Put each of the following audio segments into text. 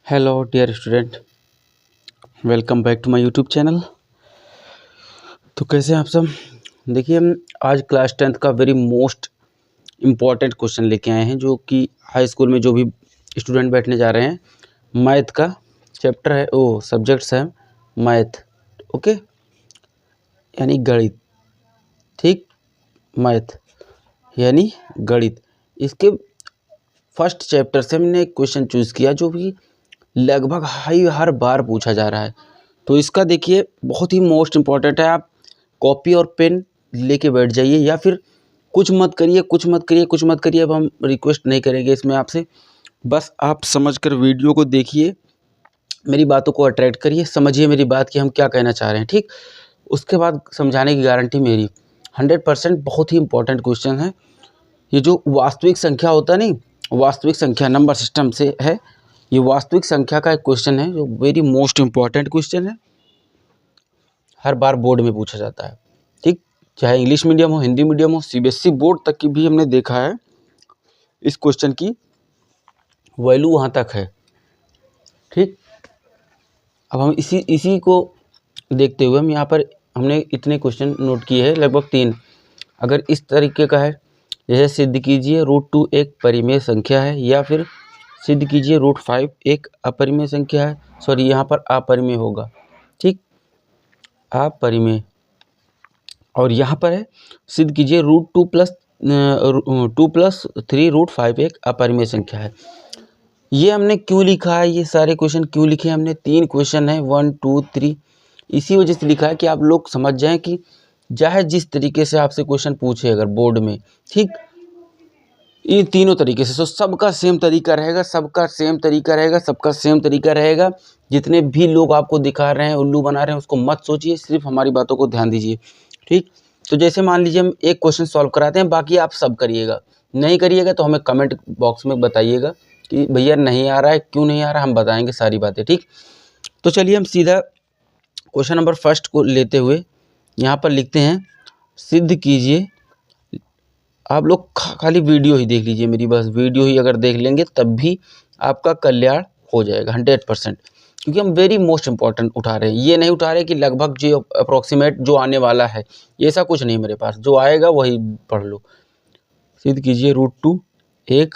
Hello dear student, welcome back to my YouTube channel. तो कैसे हैं आप सब। देखिए, हम आज क्लास 10th का वेरी मोस्ट इम्पॉर्टेंट क्वेश्चन लेके आए हैं, जो कि हाई स्कूल में जो भी स्टूडेंट बैठने जा रहे हैं। मैथ का चैप्टर है, सब्जेक्ट्स है मैथ, ओके, यानी गणित। ठीक, मैथ यानी गणित। इसके फर्स्ट चैप्टर से हमने एक क्वेश्चन चूज़ किया जो भी लगभग हर बार पूछा जा रहा है। तो इसका देखिए बहुत ही मोस्ट इम्पॉर्टेंट है। आप कॉपी और पेन लेके बैठ जाइए, या फिर कुछ मत करिए, कुछ मत करिए, कुछ मत करिए। अब हम रिक्वेस्ट नहीं करेंगे इसमें आपसे, बस आप समझकर वीडियो को देखिए, मेरी बातों को अट्रैक्ट करिए, समझिए मेरी बात कि हम क्या कहना चाह रहे हैं। ठीक, उसके बाद समझाने की गारंटी मेरी 100%। बहुत ही इंपॉर्टेंट क्वेश्चन है ये। जो वास्तविक संख्या होता है, नहीं, वास्तविक संख्या नंबर सिस्टम से है। ये वास्तविक संख्या का एक क्वेश्चन है जो वेरी मोस्ट इम्पॉर्टेंट क्वेश्चन है, हर बार बोर्ड में पूछा जाता है। ठीक, चाहे इंग्लिश मीडियम हो, हिंदी मीडियम हो, सीबीएसई बोर्ड तक की भी हमने देखा है इस क्वेश्चन की वैल्यू वहाँ तक है। ठीक, अब हम इसी को देखते हुए हम यहाँ पर हमने इतने क्वेश्चन नोट किए हैं, लगभग 3। अगर इस तरीके का है, जैसे सिद्ध कीजिए √2 एक परिमेय संख्या है, या फिर सिद्ध कीजिए √5 एक अपरिमेय संख्या है। सॉरी, यहाँ पर अपरिमेय होगा। ठीक, अपरिमेय। और यहाँ पर है सिद्ध कीजिए √2 + 3 √5 एक अपरिमेय संख्या है। ये हमने क्यों लिखा है, ये सारे क्वेश्चन क्यों लिखे हैं हमने? 3 क्वेश्चन है, 1 2 3। इसी वजह से लिखा है कि आप लोग समझ जाएं कि चाहे जिस तरीके से आपसे क्वेश्चन पूछे अगर बोर्ड में, ठीक, ये तीनों तरीके से, तो सबका सेम तरीका रहेगा, सबका सेम तरीका रहेगा, सबका सेम तरीका रहेगा। जितने भी लोग आपको दिखा रहे हैं, उल्लू बना रहे हैं, उसको मत सोचिए, सिर्फ हमारी बातों को ध्यान दीजिए। ठीक, तो जैसे मान लीजिए हम एक क्वेश्चन सॉल्व कराते हैं, बाकी आप सब करिएगा। नहीं करिएगा तो हमें कमेंट बॉक्स में बताइएगा कि भैया नहीं आ रहा है, क्यों नहीं आ रहा है, हम बताएंगे सारी बातें। ठीक, तो चलिए हम सीधा क्वेश्चन नंबर फर्स्ट को लेते हुए यहाँ पर लिखते हैं, सिद्ध कीजिए। आप लोग खाली वीडियो ही देख लीजिए मेरी, बस वीडियो ही अगर देख लेंगे तब भी आपका कल्याण हो जाएगा 100%। क्योंकि हम वेरी मोस्ट इम्पॉर्टेंट उठा रहे हैं, ये नहीं उठा रहे कि लगभग जो अप्रोक्सीमेट जो आने वाला है, ये ऐसा कुछ नहीं मेरे पास। जो आएगा वही पढ़ लो। सिद्ध कीजिए √2 एक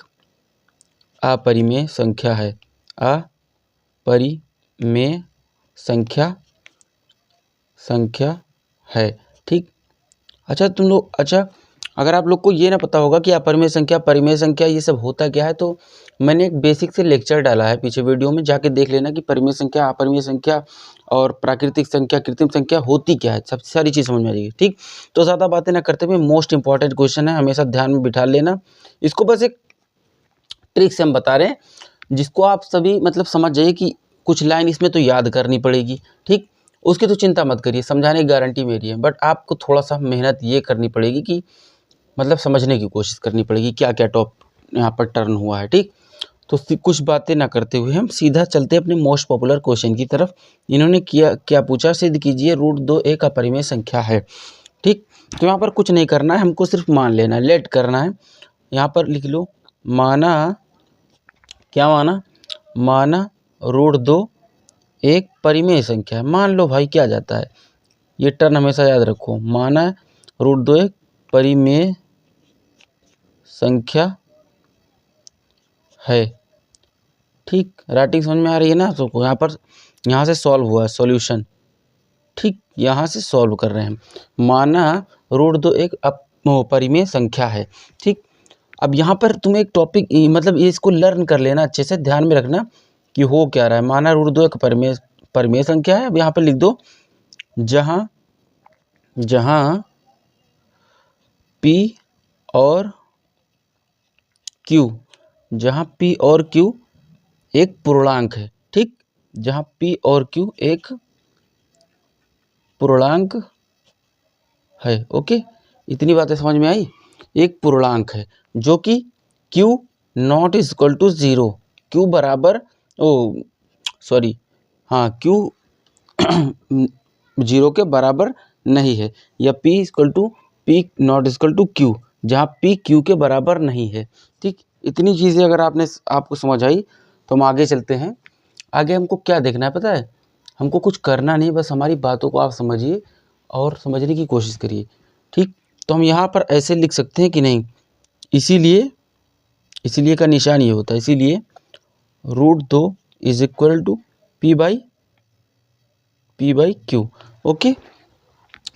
अपरिमेय संख्या है। अपरिमेय संख्या है। ठीक, अच्छा, अगर आप लोग को ये ना पता होगा कि अपरिमेय संख्या, परिमेय संख्या, ये सब होता क्या है, तो मैंने एक बेसिक से लेक्चर डाला है पीछे वीडियो में, जाके देख लेना कि परिमेय संख्या, अपरिमेय संख्या और प्राकृतिक संख्या, कृत्रिम संख्या होती क्या है, सब सारी चीज़ समझ में आ जाएगी। ठीक, तो ज़्यादा बातें ना करते हुए, मोस्ट इंपॉर्टेंट क्वेश्चन है, हमेशा ध्यान में बिठा लेना इसको। बस एक ट्रिक से हम बता रहे हैं, जिसको आप सभी मतलब समझ जाइए कि कुछ लाइन इसमें तो याद करनी पड़ेगी। ठीक, उसकी तो चिंता मत करिए, समझाने की गारंटी मेरी है, बट आपको थोड़ा सा मेहनत ये करनी पड़ेगी कि मतलब समझने की कोशिश करनी पड़ेगी क्या क्या टॉप यहाँ पर टर्न हुआ है। ठीक, तो कुछ बातें ना करते हुए हम सीधा चलते हैं अपने मोस्ट पॉपुलर क्वेश्चन की तरफ। इन्होंने क्या पूछा, सिद्ध कीजिए √2 एक अपरिमेय संख्या है। ठीक, तो यहाँ पर कुछ नहीं करना है, हमको सिर्फ मान लेना है, लेट करना है। यहाँ पर लिख लो, माना, क्या माना? माना √2 एक परिमेय संख्या है। मान लो भाई, क्या जाता है, ये टर्न हमेशा याद रखो। माना √2 एक परिमेय संख्या है। ठीक, राइटिंग समझ में आ रही है ना सबको? यहाँ से सॉल्व हुआ है, सॉल्यूशन। ठीक, यहाँ से सॉल्व कर रहे हैं। माना √2 एक परिमेय संख्या है। ठीक, अब यहाँ पर तुम एक टॉपिक मतलब इसको लर्न कर लेना, अच्छे से ध्यान में रखना कि हो क्या रहा है। माना √2 एक परिमेय संख्या है। अब यहाँ पर लिख दो, जहाँ P और Q, जहाँ P और Q एक पूर्णांक है। ठीक, जहाँ P और Q एक पूर्णांक है। ओके, इतनी बातें समझ में आई। एक पूर्णांक है जो कि Q not equal to 0, Q बराबर Q 0 के बराबर नहीं है, या P not equal to Q, जहाँ P Q के बराबर नहीं है। ठीक, इतनी चीज़ें अगर आपको समझ आई तो हम आगे चलते हैं। आगे हमको क्या देखना है पता है, हमको कुछ करना नहीं, बस हमारी बातों को आप समझिए और समझने की कोशिश करिए, ठीक। तो हम यहाँ पर ऐसे लिख सकते हैं कि नहीं, इसीलिए का निशान ये होता है, इसीलिए √2 is equal to P by Q। Okay,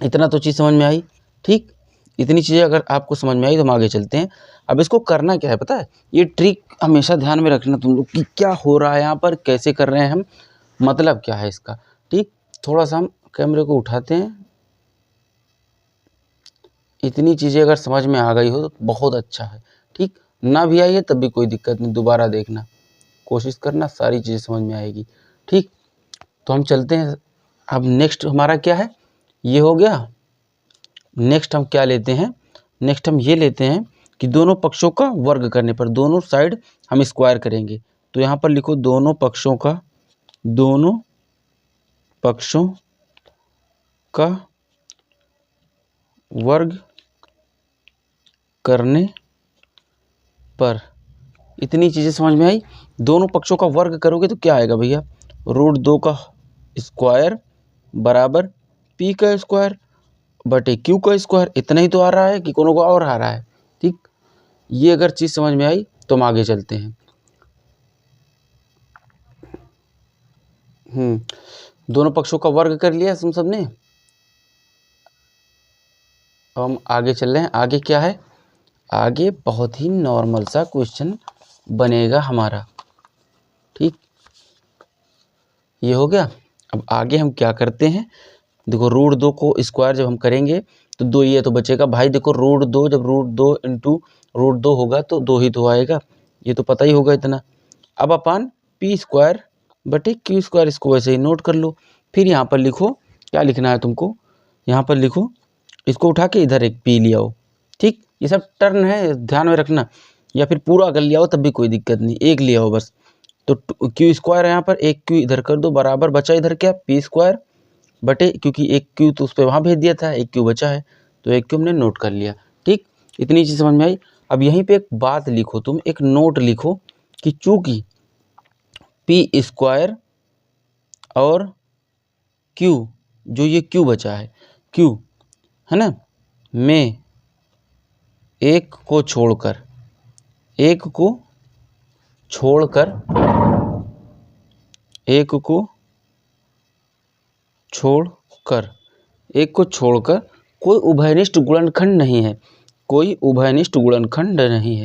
इतना तो चीज़ समझ में आई, ठीक। इतनी चीज़ें अगर आपको समझ में आई तो हम आगे चलते हैं। अब इसको करना क्या है पता है, ये ट्रिक हमेशा ध्यान में रखना तुम लोग कि क्या हो रहा है यहाँ पर, कैसे कर रहे हैं हम, मतलब क्या है इसका, ठीक। थोड़ा सा हम कैमरे को उठाते हैं। इतनी चीज़ें अगर समझ में आ गई हो तो बहुत अच्छा है, ठीक। ना भी आई है तब भी कोई दिक्कत नहीं, दोबारा देखना, कोशिश करना, सारी चीज़ें समझ में आएगी, ठीक। तो हम चलते हैं। अब नेक्स्ट हमारा क्या है, ये हो गया। नेक्स्ट हम क्या लेते हैं, नेक्स्ट हम ये लेते हैं कि दोनों पक्षों का वर्ग करने पर दोनों साइड हम स्क्वायर करेंगे। तो यहाँ पर लिखो दोनों पक्षों का वर्ग करने पर, इतनी चीज़ें समझ में आई। दोनों पक्षों का वर्ग करोगे तो क्या आएगा भैया, √2 का स्क्वायर बराबर P का स्क्वायर बटे Q का स्क्वायर। इतना ही तो आ रहा है कि कोनो को और आ रहा है, ठीक। ये अगर चीज़ समझ में आई तो हम आगे चलते हैं। दोनों पक्षों का वर्ग कर लिया तुम सबने, हम आगे चल रहे हैं। आगे क्या है, आगे बहुत ही नॉर्मल सा क्वेश्चन बनेगा हमारा, ठीक। ये हो गया। अब आगे हम क्या करते हैं, देखो √2 को स्क्वायर जब हम करेंगे तो 2 ये तो बचेगा भाई। देखो √2 जब √2 इंटू √2 होगा तो 2 ही तो आएगा, ये तो पता ही होगा इतना। अब अपन P स्क्वायर बटे Q स्क्वायर, इसको वैसे ही नोट कर लो। फिर यहाँ पर लिखो, क्या लिखना है तुमको, यहाँ पर लिखो, इसको उठा के इधर एक P ले आओ, ठीक। ये सब टर्न है, ध्यान में रखना, या फिर पूरा अगर ले आओ तब भी कोई दिक्कत नहीं, एक ले आओ बस। तो Q स्क्वायर है यहाँ पर, एक Q इधर कर दो, बराबर बचा इधर क्या P स्क्वायर बटे, क्योंकि एक Q तो उस पर वहाँ भेज दिया था, एक Q बचा है तो एक Q हमने नोट कर लिया, ठीक। इतनी चीज़ समझ में आई। अब यहीं पे एक बात लिखो, तुम एक नोट लिखो कि चूँकि P स्क्वायर और Q, जो ये Q बचा है, Q है ना, में एक को छोड़कर एक को छोड़कर कोई उभयनिष्ठ गुणनखंड नहीं है, कोई उभयनिष्ठ गुणनखंड नहीं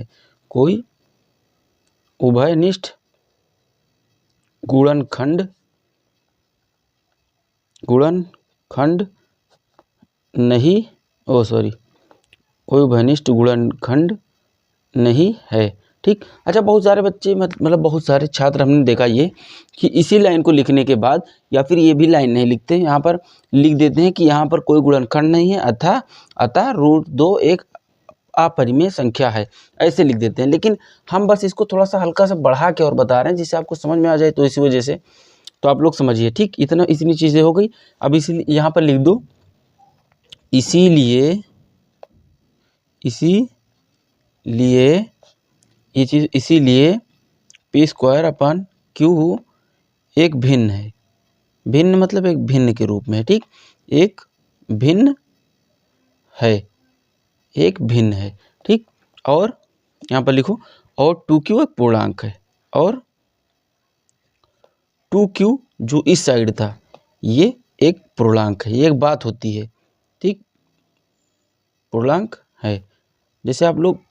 है, ठीक। अच्छा, बहुत सारे बच्चे मतलब बहुत सारे छात्र हमने देखा ये कि इसी लाइन को लिखने के बाद या फिर ये भी लाइन नहीं लिखते, यहाँ पर लिख देते हैं कि यहाँ पर कोई गुणनखंड नहीं है, अतः √2 एक अपरिमेय संख्या है, ऐसे लिख देते हैं। लेकिन हम बस इसको थोड़ा सा हल्का सा बढ़ा के और बता रहे हैं जिससे आपको समझ में आ जाए, तो इसी वजह से तो आप लोग समझिए, ठीक। इतनी चीज़ें हो गई। अब इसीलिए यहाँ पर लिख दो, इसीलिए P स्क्वायर अपन Q एक भिन्न है, भिन्न मतलब एक भिन्न के रूप में, ठीक। एक भिन्न है, ठीक। और यहाँ पर लिखो, और 2Q एक पूर्णांक है, और 2Q जो इस साइड था ये एक पूर्णांक है, ये एक बात होती है, ठीक, पूर्णांक है। जैसे आप लोग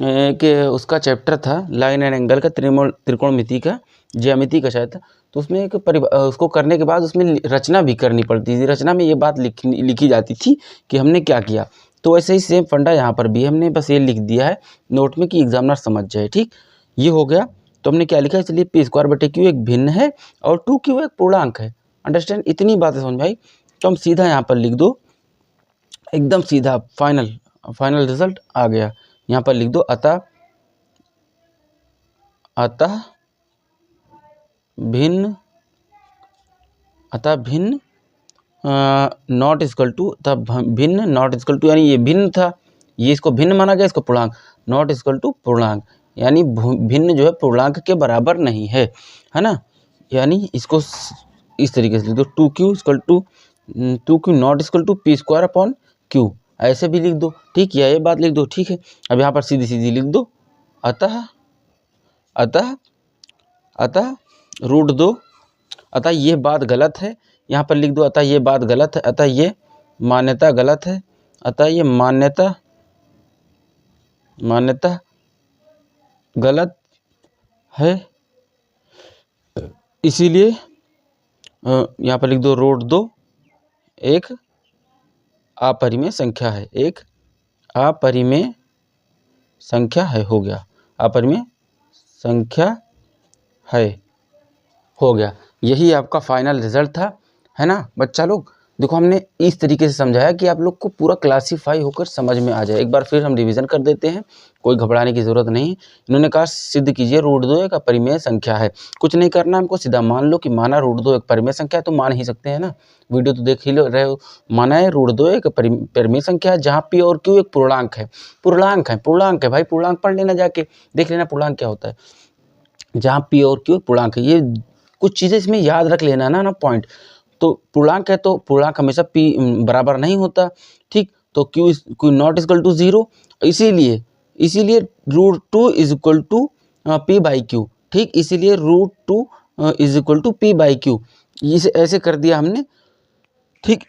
के उसका चैप्टर था लाइन एंड एंगल का, त्रिकोणमिति का, ज्यामिति का शायद था, तो उसमें एक उसको करने के बाद उसमें रचना भी करनी पड़ती थी। रचना में ये बात लिखी जाती थी कि हमने क्या किया। तो वैसे ही सेम फंडा यहाँ पर भी हमने बस ये लिख दिया है नोट में कि एग्जामिनर समझ जाए, ठीक। ये हो गया। तो हमने क्या लिखा है, चलिए P स्क्वायर बटे Q एक भिन्न है और 2Q एक पूर्णांक है। अंडरस्टैंड, इतनी बातें समझ में आई। तो हम सीधा यहाँ पर लिख दो, एकदम सीधा फाइनल रिजल्ट आ गया। यहाँ पर लिख दो, अतः भिन्न नॉट इक्वल टू, भिन्न नॉट इक्वल टू, यानी ये भिन्न था, ये इसको भिन्न माना गया, इसको पूर्णांक, नॉट इक्वल टू पूर्णांक, यानी भिन्न जो है पूर्णांक के बराबर नहीं है ना। यानी इसको इस तरीके से लिख दो, 2q not equal to P square upon Q, ऐसे भी लिख दो, ठीक, या ये बात लिख दो, ठीक है। अब यहाँ पर सीधी सीधी लिख दो, अतः रूट 2, अतः ये बात गलत है, यहाँ पर लिख दो अतः ये बात गलत है, अतः ये मान्यता गलत है, अतः ये मान्यता गलत है, इसीलिए यहाँ पर लिख दो रूट 2 एक अपरिमेय संख्या है, एक अपरिमेय संख्या है, हो गया, अपरिमेय संख्या है, हो गया। यही आपका फाइनल रिजल्ट था, है ना बच्चा लोग। देखो हमने इस तरीके से समझाया कि आप लोग को पूरा क्लासीफाई होकर समझ में आ जाए। एक बार फिर हम रिवीजन कर देते हैं, कोई घबराने की ज़रूरत नहीं। इन्होंने कहा सिद्ध कीजिए रूट 2 एक अपरिमेय संख्या है। कुछ नहीं करना हमको, सीधा मान लो कि माना रूट 2 एक परिमेय संख्या है, तो मान ही सकते हैं ना, वीडियो तो देख ही रहे हो। माना है रूट 2 एक परिमेय संख्या है जहाँ पी और क्यू एक पूर्णांक है, पूर्णांक है भाई, पूर्णांक पढ़ लेना, जाके देख लेना पूर्णांक क्या होता है। जहाँ पी और क्यू पूर्णांक है, ये कुछ चीज़ें इसमें याद रख लेना ना पॉइंट। तो पूर्णांक है तो पूर्णांक हमेशा पी बराबर नहीं होता, ठीक, तो क्यू नॉट इक्वल टू 0, इसीलिए root 2 is equal to P by Q, ठीक, इसीलिए root 2 is equal to P by Q, इसे ऐसे कर दिया हमने, ठीक।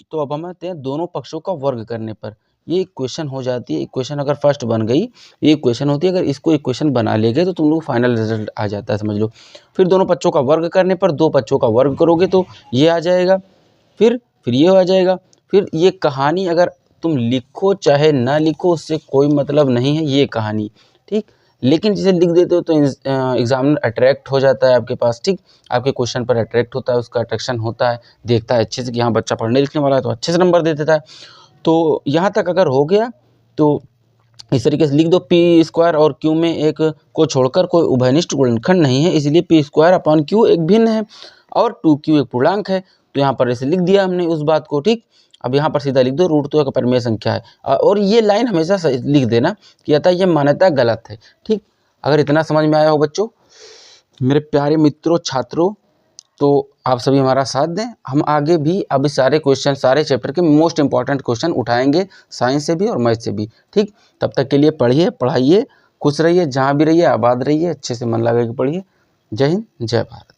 तो अब हम आते हैं दोनों पक्षों का वर्ग करने पर। ये इक्वेशन हो जाती है, इक्वेशन अगर फर्स्ट बन गई, ये इक्वेशन होती है, अगर इसको इक्वेशन बना ले गए तो तुम लोग फाइनल रिजल्ट आ जाता है, समझ लो। फिर दोनों पक्षों का वर्ग करने पर, दो पक्षों का वर्ग करोगे तो ये आ जाएगा, फिर ये आ जाएगा। फिर ये कहानी अगर तुम लिखो चाहे ना लिखो उससे कोई मतलब नहीं है, ये कहानी, ठीक, लेकिन जिसे लिख देते हो तो एग्जामिनर अट्रैक्ट हो जाता है आपके पास, ठीक, आपके क्वेश्चन पर अट्रैक्ट होता है, उसका अट्रैक्शन होता है, देखता है अच्छे से कि हाँ बच्चा पढ़ने लिखने वाला है, तो अच्छे से नंबर दे देता है। तो यहाँ तक अगर हो गया तो इस तरीके से लिख दो, पी स्क्वायर और क्यू में एक को छोड़कर कोई उभयनिष्ठ गुणनखंड नहीं है, इसलिए पी स्क्वायर अपॉन क्यू एक भिन्न है और 2q एक पूर्णांक है। तो यहाँ पर ऐसे लिख दिया हमने उस बात को, ठीक। अब यहाँ पर सीधा लिख दो रूट 2 एक अपरिमेय संख्या है, और ये लाइन हमेशा लिख देना कि अतः ये मान्यता गलत है, ठीक। अगर इतना समझ में आया हो बच्चों, मेरे प्यारे मित्रों, छात्रों, तो आप सभी हमारा साथ दें। हम आगे भी अब सारे क्वेश्चन, सारे चैप्टर के मोस्ट इंपॉर्टेंट क्वेश्चन उठाएंगे, साइंस से भी और मैथ से भी, ठीक। तब तक के लिए पढ़िए, पढ़ाइए, खुश रहिए, जहाँ भी रहिए आबाद रहिए, अच्छे से मन लगा के पढ़िए। जय हिंद, जय भारत।